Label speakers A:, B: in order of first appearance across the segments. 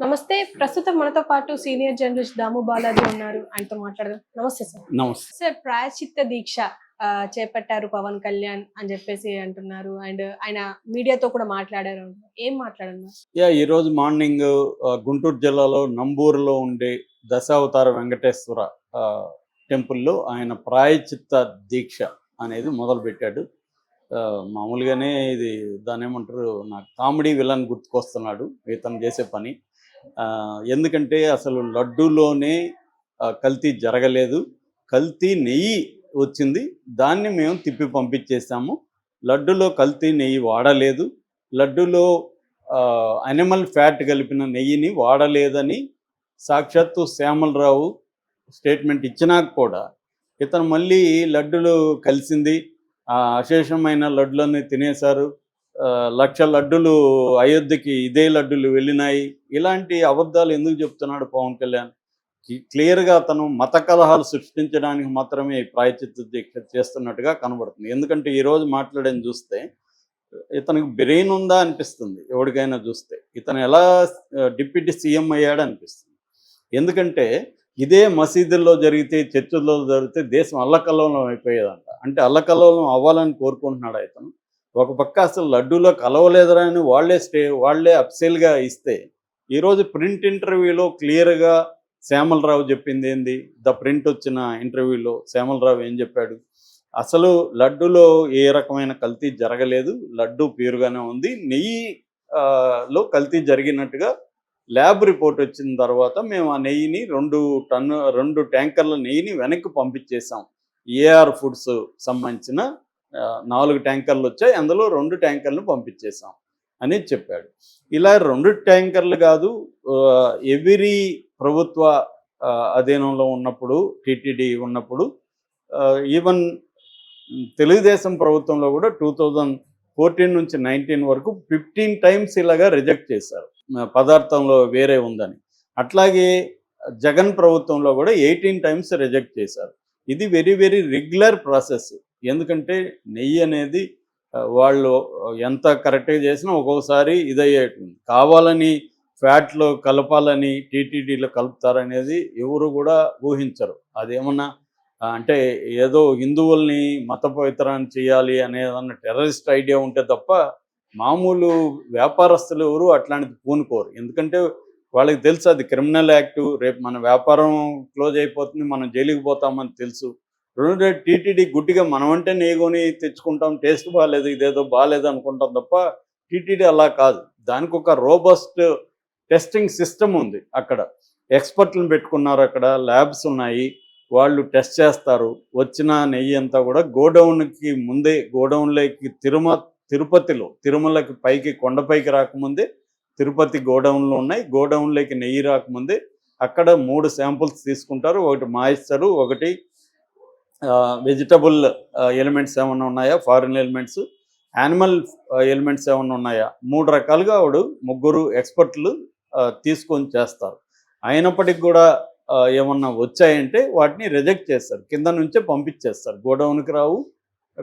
A: నమస్తే. ప్రస్తుతం మనతో పాటు సీనియర్ జర్నలిస్ట్ దాము బాలాజీ ఉన్నారు. ఆయనతో మాట్లాడదాం. నమస్తే సార్.
B: నమస్తే.
A: సార్ ప్రాయశ్చిత్త దీక్ష చేపట్టారు పవన్ కళ్యాణ్ అని చెప్పేసి అంటున్నారు. అండ్ ఆయన మీడియాతో కూడా మాట్లాడారు. ఏం మాట్లాడన్నారు?
B: ఈరోజు మార్నింగ్ గుంటూరు జిల్లాలో నంబూరులో ఉండే దశావతార వెంకటేశ్వర టెంపుల్లో ఆయన ప్రాయశ్చిత్త దీక్ష అనేది మొదలుపెట్టాడు. మామూలుగానే ఇది దాని ఏమంటారు, నాకు కామెడీ విలన్ గుర్తుకొస్తున్నాడు ఇతను చేసే పని. ఎందుకంటే అసలు లడ్డూలోనే కల్తీ జరగలేదు, కల్తీ నెయ్యి వచ్చింది, దాన్ని మేము తిప్పి పంపించేసాము. లడ్డూలో కల్తీ నెయ్యి వాడలేదు, లడ్డూలో అనిమల్ ఫ్యాట్ కలిపిన నెయ్యిని వాడలేదని సాక్షాత్తు శ్యామలరావు స్టేట్మెంట్ ఇచ్చినాక కూడా ఇతను మళ్ళీ లడ్డులు కలిసింది, అశేషమైన లడ్డులన్నీ తినేశారు, 1,00,000 లడ్డులు అయోధ్యకి ఇదే లడ్డులు వెళ్ళినాయి, ఇలాంటి అబద్ధాలు ఎందుకు చెప్తున్నాడు పవన్ కళ్యాణ్? క్లియర్గా అతను మత కలహాలు సృష్టించడానికి మాత్రమే ప్రాయశ్చిత్త దీక్ష చేస్తున్నట్టుగా కనబడుతుంది. ఎందుకంటే ఈరోజు మాట్లాడని చూస్తే ఇతనికి బ్రెయిన్ ఉందా అనిపిస్తుంది. ఎవరికైనా చూస్తే ఇతను ఎలా డిప్యూటీ సీఎం అయ్యాడు అనిపిస్తుంది. ఎందుకంటే ఇదే మసీదుల్లో జరిగితే, చర్చిల్లో జరిగితే దేశం అల్లకల్లోలం అయిపోయేదంట. అంటే అల్లకల్లోలం అవ్వాలని కోరుకుంటున్నాడు ఇతను. ఒక పక్క అసలు లడ్డూలో కలవలేదురా అని వాళ్ళే అప్సెల్గా ఇస్తే, ఈరోజు ప్రింట్ ఇంటర్వ్యూలో క్లియర్గా శ్యామలరావు చెప్పింది ఏంది? ద ప్రింట్ వచ్చిన ఇంటర్వ్యూలో శ్యామలరావు ఏం చెప్పాడు? అసలు లడ్డూలో ఏ రకమైన కల్తీ జరగలేదు, లడ్డు ప్యూర్గానే ఉంది, నెయ్యిలో కల్తీ జరిగినట్టుగా ల్యాబ్ రిపోర్ట్ వచ్చిన తర్వాత మేము ఆ నెయ్యిని 2 ట్యాంకర్ల నెయ్యిని వెనక్కి పంపించేసాం. ఏఆర్ ఫుడ్స్ సంబంధించిన 4 ట్యాంకర్లు వచ్చాయి, అందులో 2 ట్యాంకర్లను పంపించేసాం అని చెప్పాడు. ఇలా 2 ట్యాంకర్లు కాదు, ఎవ్రీ ప్రభుత్వ అధీనంలో ఉన్నప్పుడు, టీటీడీ ఉన్నప్పుడు, ఈవెన్ తెలుగుదేశం ప్రభుత్వంలో కూడా 2014 నుంచి 19 వరకు 15 టైమ్స్ ఇలాగా రిజెక్ట్ చేశారు, పదార్థంలో వేరే ఉందని. అట్లాగే జగన్ ప్రభుత్వంలో కూడా 18 టైమ్స్ రిజెక్ట్ చేశారు. ఇది వెరీ వెరీ రెగ్యులర్ ప్రాసెస్. ఎందుకంటే నెయ్యి అనేది వాళ్ళు ఎంత కరెక్ట్గా చేసినా ఒక్కొక్కసారి ఇదయ్యేటుంది. కావాలని ఫ్యాట్లో కలపాలని టీటీడీలో కలుపుతారనేది ఎవరు కూడా ఊహించరు. అదేమన్నా అంటే ఏదో హిందువుల్ని మత పవిత్రాన్ని చేయాలి అనేదన్న టెర్రరిస్ట్ ఐడియా ఉంటే తప్ప మామూలు వ్యాపారస్తులు ఎవరు అట్లాంటిది పూనుకోరు. ఎందుకంటే వాళ్ళకి తెలుసు అది క్రిమినల్ యాక్టు, రేపు మన వ్యాపారం క్లోజ్ అయిపోతుంది, మనం జైలుకి పోతామని తెలుసు. టీటీడీ గుడ్డిగా మనమంటే నెయ్యిని తెచ్చుకుంటాం, టేస్ట్ బాగాలేదు, ఇదేదో బాగాలేదు అనుకుంటాం తప్ప టీటీడీ అలా కాదు. దానికి ఒక రోబస్ట్ టెస్టింగ్ సిస్టమ్ ఉంది. అక్కడ ఎక్స్పర్ట్లను పెట్టుకున్నారు, అక్కడ ల్యాబ్స్ ఉన్నాయి, వాళ్ళు టెస్ట్ చేస్తారు. వచ్చిన నెయ్యి అంతా కూడా గోడౌన్కి ముందే, గోడౌన్లోకి తిరుమలకి పైకి కొండపైకి రాకముందే తిరుపతి గోడౌన్లు ఉన్నాయి. గోడౌన్లోకి నెయ్యి రాకముందే అక్కడ 3 శాంపుల్స్ తీసుకుంటారు. ఒకటి మాయిస్తారు, ఒకటి వెజిటబుల్ ఎలిమెంట్స్ ఏమైనా ఉన్నాయా, ఫారిన్ ఎలిమెంట్స్, యానిమల్ ఎలిమెంట్స్ ఏమైనా ఉన్నాయా, 3 రకాలుగా ఆవిడ 3 ఎక్స్పర్ట్లు తీసుకొని చేస్తారు. అయినప్పటికి కూడా ఏమన్నా వచ్చాయంటే వాటిని రిజెక్ట్ చేస్తారు, కింద నుంచే పంపించేస్తారు. గోడౌన్కి రావు,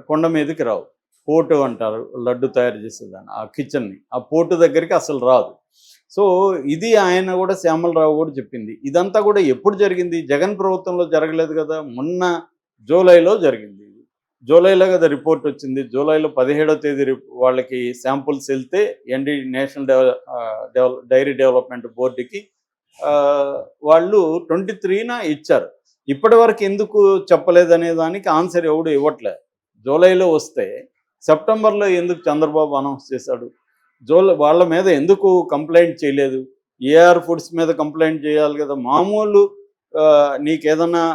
B: కొండ మీదకి రావు. పోర్టు అంటారు లడ్డు తయారు చేసేదాన్ని, ఆ కిచెన్ని, ఆ పోర్టు దగ్గరికి అసలు రాదు. సో ఇది ఆయన కూడా, శ్యామలరావు కూడా చెప్పింది. ఇదంతా కూడా ఎప్పుడు జరిగింది? జగన్ ప్రభుత్వంలో జరగలేదు కదా, మొన్న జూలైలో జరిగింది. జూలైలో కదా రిపోర్ట్ వచ్చింది. జూలైలో 17వ తేదీ వాళ్ళకి శాంపుల్స్ వెళ్తే నేషనల్ డైరీ డెవలప్మెంట్ బోర్డుకి వాళ్ళు 23న ఇచ్చారు. ఇప్పటి వరకు ఎందుకు చెప్పలేదనే దానికి ఆన్సర్ ఎవడు ఇవ్వట్లేదు. జూలైలో వస్తే సెప్టెంబర్లో ఎందుకు చంద్రబాబు అనౌన్స్ చేశాడు? వాళ్ళ మీద ఎందుకు కంప్లైంట్ చేయలేదు? ఏఆర్ ఫుడ్స్ మీద కంప్లైంట్ చేయాలి కదా. మామూలు నీకేదన్నా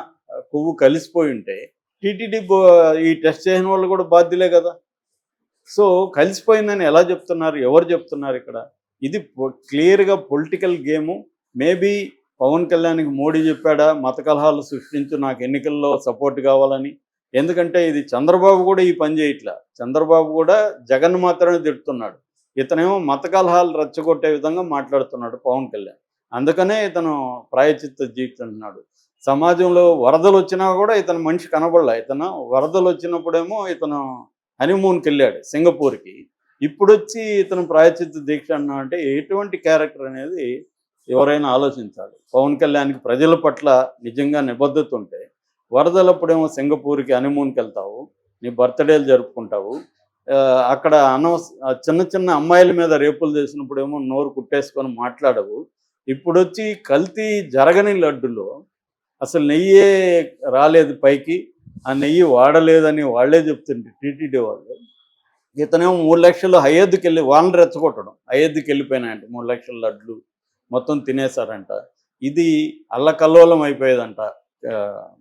B: కొవ్వు కలిసిపోయి ఉంటే టీటీడీ ఈ టెస్ట్ చేసిన వాళ్ళు కూడా బాధ్యులే కదా. సో కలిసిపోయిందని ఎలా చెప్తున్నారు? ఎవరు చెప్తున్నారు ఇక్కడ? ఇది క్లియర్గా పొలిటికల్ గేము. మేబీ పవన్ కళ్యాణ్కి మోడీ చెప్పాడా మత కలహాలు సృష్టించు, నాకు ఎన్నికల్లో సపోర్ట్ కావాలని? ఎందుకంటే ఇది చంద్రబాబు కూడా ఈ పని చేయట్లా. చంద్రబాబు కూడా జగన్ మాత్రమే తిడుతున్నాడు, ఇతనేమో మత కలహాలు రెచ్చగొట్టే విధంగా మాట్లాడుతున్నాడు పవన్ కళ్యాణ్. అందుకనే ఇతను ప్రాయశ్చిత్త దీక్ష అంటున్నాడు. సమాజంలో వరదలు వచ్చినా కూడా ఇతను మనిషి కనబడలే. ఇతను వరదలు వచ్చినప్పుడేమో ఇతను హనీమూన్కి వెళ్ళాడు సింగపూర్కి, ఇప్పుడు వచ్చి ఇతను ప్రాయశ్చిత్త దీక్ష అన్నా అంటే ఎటువంటి క్యారెక్టర్ అనేది ఎవరైనా ఆలోచించాలి. పవన్ కళ్యాణ్కి ప్రజల పట్ల నిజంగా నిబద్ధత ఉంటే వరదలప్పుడేమో సింగపూర్కి హనీమూన్కి వెళ్తావు, నీ బర్త్డేలు జరుపుకుంటావు, అక్కడ చిన్న చిన్న అమ్మాయిల మీద రేపులు చేసినప్పుడేమో నోరు కుట్టేసుకొని మాట్లాడవు. ఇప్పుడొచ్చి కల్తీ జరగని లడ్డులో అసలు నెయ్యే రాలేదు పైకి, ఆ నెయ్యి వాడలేదని వాళ్ళే చెప్తుంటే టీటీడీ వాళ్ళు, ఇతనేమో 3 లక్షలు అయోధ్యకి వెళ్ళి వాళ్ళని రెచ్చగొట్టడం, అయోధ్యకి వెళ్ళిపోయినాయంట 3 లక్షల లడ్లు మొత్తం తినేశారంట. ఇది అల్లకల్లోలం అయిపోయేదంట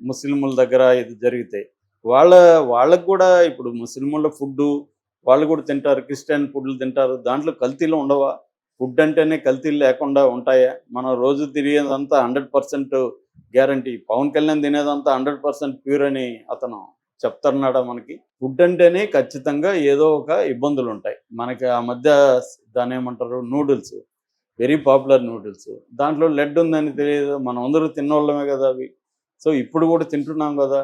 B: ముస్లింల దగ్గర ఇది జరిగితే. వాళ్ళకు కూడా ఇప్పుడు ముస్లింల ఫుడ్డు వాళ్ళు కూడా తింటారు, క్రిస్టియన్ ఫుడ్లు తింటారు, దాంట్లో కల్తీలు ఉండవా? ఫుడ్ అంటేనే కల్తీలు లేకుండా ఉంటాయా? మనం రోజు తిరిగేదంతా 100% గ్యారంటీ. పవన్ కళ్యాణ్ తినేదంతా 100% ప్యూర్ అని అతను చెప్తున్నాడా మనకి? ఫుడ్ అంటేనే ఖచ్చితంగా ఏదో ఒక ఇబ్బందులు ఉంటాయి. మనకి ఆ మధ్య దాని ఏమంటారు, నూడిల్స్, వెరీ పాపులర్ నూడిల్స్, దాంట్లో లెడ్ ఉందని తెలియదు, మనం అందరూ తిన్నోళ్ళమే కదా అవి. సో ఇప్పుడు కూడా తింటున్నాం కదా,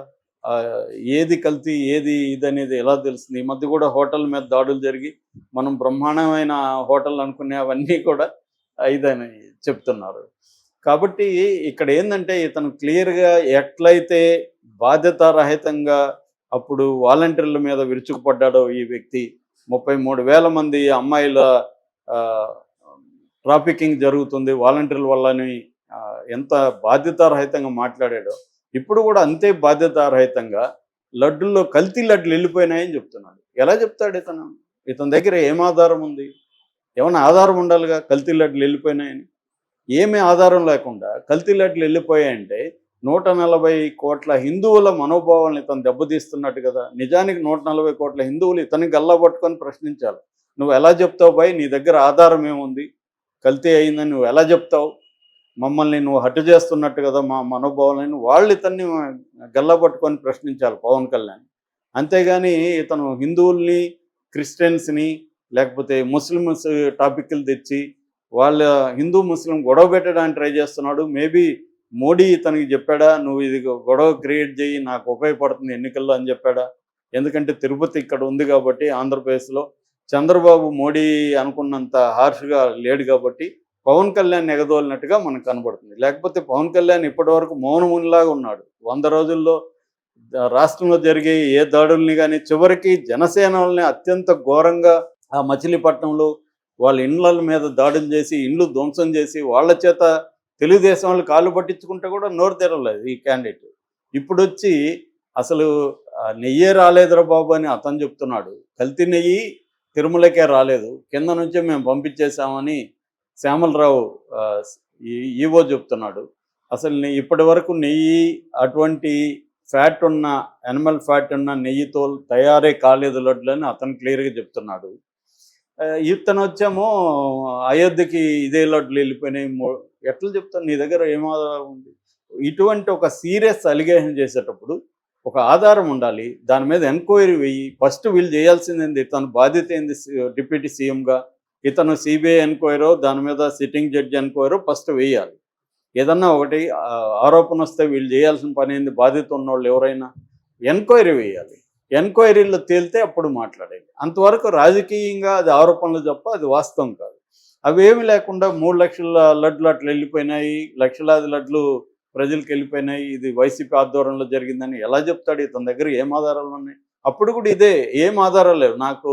B: ఏది కల్తీ ఏది ఇదనేది ఎలా తెలుస్తుంది? ఈ మధ్య కూడా హోటల్ మీద దాడులు జరిగి మనం బ్రహ్మాండమైన హోటల్ అనుకునే అవన్నీ కూడా ఇదని చెప్తున్నారు. కాబట్టి ఇక్కడ ఏంటంటే ఇతను క్లియర్గా ఎట్లయితే బాధ్యతారహితంగా అప్పుడు వాలంటీర్ల మీద విరుచుకుపడ్డాడో ఈ వ్యక్తి, 33,000 మంది అమ్మాయిల ట్రాఫికింగ్ జరుగుతుంది వాలంటీర్ల వల్లని ఎంత బాధ్యతారహితంగా మాట్లాడాడో, ఇప్పుడు కూడా అంతే బాధ్యతారహితంగా లడ్డుల్లో కల్తీ లడ్డులు వెళ్ళిపోయినాయని చెప్తున్నాడు. ఎలా చెప్తాడు ఇతను? ఇతని దగ్గర ఏం ఆధారం ఉంది? ఏమైనా ఆధారం ఉండాలిగా కల్తీ లడ్డులు వెళ్ళిపోయినాయని. ఏమీ ఆధారం లేకుండా కల్తీ లడ్డులు వెళ్ళిపోయాయంటే 140 కోట్ల హిందువుల మనోభావాలను ఇతను దెబ్బతీస్తున్నట్టు కదా. నిజానికి 140 కోట్ల హిందువులు ఇతన్ని గల్లా పట్టుకొని ప్రశ్నించాలి. నువ్వు ఎలా చెప్తావు భయ్? నీ దగ్గర ఆధారం ఏముంది? కల్తీ అయిందని నువ్వు ఎలా చెప్తావు? మమ్మల్ని నువ్వు హత్య చేస్తున్నట్టు కదా మా మనోభావాలను. వాళ్ళు ఇతన్ని గల్లా పట్టుకొని ప్రశ్నించాలి పవన్ కళ్యాణ్. అంతేగాని ఇతను హిందువుల్ని, క్రిస్టియన్స్ని, లేకపోతే ముస్లిమ్స్ టాపిక్లు తెచ్చి వాళ్ళ హిందూ ముస్లిం గొడవ పెట్టడానికి ట్రై చేస్తున్నాడు. మేబీ మోడీ ఇతనికి చెప్పాడా, నువ్వు ఇది గొడవ క్రియేట్ చేయి, నాకు ఉపయోగపడుతుంది ఎన్నికల్లో అని చెప్పాడా? ఎందుకంటే తిరుపతి ఇక్కడ ఉంది కాబట్టి, ఆంధ్రప్రదేశ్లో చంద్రబాబు మోడీ అనుకున్నంత హార్ష్గా లేడు కాబట్టి పవన్ కళ్యాణ్ ఎగదోలినట్టుగా మనకు కనబడుతుంది. లేకపోతే పవన్ కళ్యాణ్ ఇప్పటివరకు మౌనమునిలాగా ఉన్నాడు. 100 రోజుల్లో రాష్ట్రంలో జరిగే ఏ దాడుల్ని కానీ, చివరికి జనసేన వాళ్ళని అత్యంత ఘోరంగా ఆ మచిలీపట్నంలో వాళ్ళ ఇండ్ల మీద దాడులు చేసి, ఇండ్లు ధ్వంసం చేసి, వాళ్ళ చేత తెలుగుదేశం వాళ్ళు కాళ్ళు పట్టించుకుంటే కూడా నోరు తెరవలేదు ఈ క్యాండిడేట్. ఇప్పుడు వచ్చి అసలు నెయ్యే రాలేదురా బాబు అని అతను చెప్తున్నాడు. కల్తీ నెయ్యి తిరుమలకే రాలేదు, కింద నుంచే మేము పంపించేసామని శ్యామలరావు ఈవో చెప్తున్నాడు. అసలు ఇప్పటి వరకు నెయ్యి అటువంటి ఫ్యాట్ ఉన్న, యానిమల్ ఫ్యాట్ ఉన్న నెయ్యితో తయారే కాలేదు లడ్లు అని అతను క్లియర్గా చెప్తున్నాడు. ఇతను వచ్చేమో అయోధ్యకి ఇదే లడ్లు వెళ్ళిపోయినాయి. ఎట్లా చెప్తాను? నీ దగ్గర ఏం ఆధారం ఉంది? ఇటువంటి ఒక సీరియస్ అలిగేషన్ చేసేటప్పుడు ఒక ఆధారం ఉండాలి, దాని మీద ఎంక్వైరీ వెయ్యి. ఫస్ట్ వీళ్ళు చేయాల్సింది ఏంది? తన బాధ్యత ఏంది? డిప్యూటీ సీఎంగా ఇతను సిబిఐ ఎంక్వైరో, దాని మీద సిట్టింగ్ జడ్జి ఎంక్వైరో ఫస్ట్ వేయాలి. ఏదన్నా ఒకటి ఆరోపణ వస్తే వీళ్ళు చేయాల్సిన పని ఏంది? బాధ్యత ఉన్నవాళ్ళు ఎవరైనా ఎంక్వైరీ వేయాలి. ఎంక్వైరీలో తేలితే అప్పుడు మాట్లాడేది. అంతవరకు రాజకీయంగా అది ఆరోపణలు తప్ప అది వాస్తవం కాదు. అవేమి లేకుండా 3 లక్షల లడ్లు అట్లా వెళ్ళిపోయినాయి, లక్షలాది లడ్లు ప్రజలకు వెళ్ళిపోయినాయి, ఇది వైసీపీ ఆధ్వర్యంలో జరిగిందని ఎలా చెప్తాడు? ఇతని దగ్గర ఏం ఆధారాలు ఉన్నాయి? అప్పుడు కూడా ఇదే, ఏం ఆధారాలు లేవు, నాకు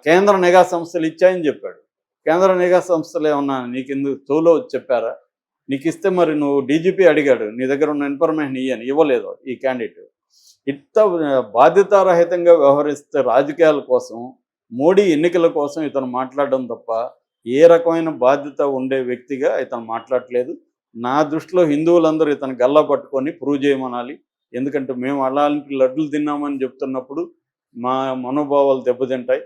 B: కేంద్ర నిఘా సంస్థలు ఇచ్చాయని చెప్పాడు. కేంద్ర నిఘా సంస్థలు ఏమన్నా నీకెందుకు తోలో చెప్పారా? నీకు ఇస్తే మరి నువ్వు డీజీపీ అడిగాడు, నీ దగ్గర ఉన్న ఇన్ఫర్మేషన్ ఇయ్యని, ఇవ్వలేదు ఈ క్యాండిడేట్. ఇంత బాధ్యతారహితంగా వ్యవహరిస్తే రాజకీయాల కోసం, మోడీ ఎన్నికల కోసం ఇతను మాట్లాడడం తప్ప ఏ రకమైన బాధ్యత ఉండే వ్యక్తిగా ఇతను మాట్లాడలేదు. నా దృష్టిలో హిందువులందరూ ఇతను గల్లా పట్టుకొని ప్రూవ్ చేయమనాలి. ఎందుకంటే మేము అలాంటి లడ్డులు తిన్నామని చెప్తున్నప్పుడు మా మనోభావాలు దెబ్బతింటాయి.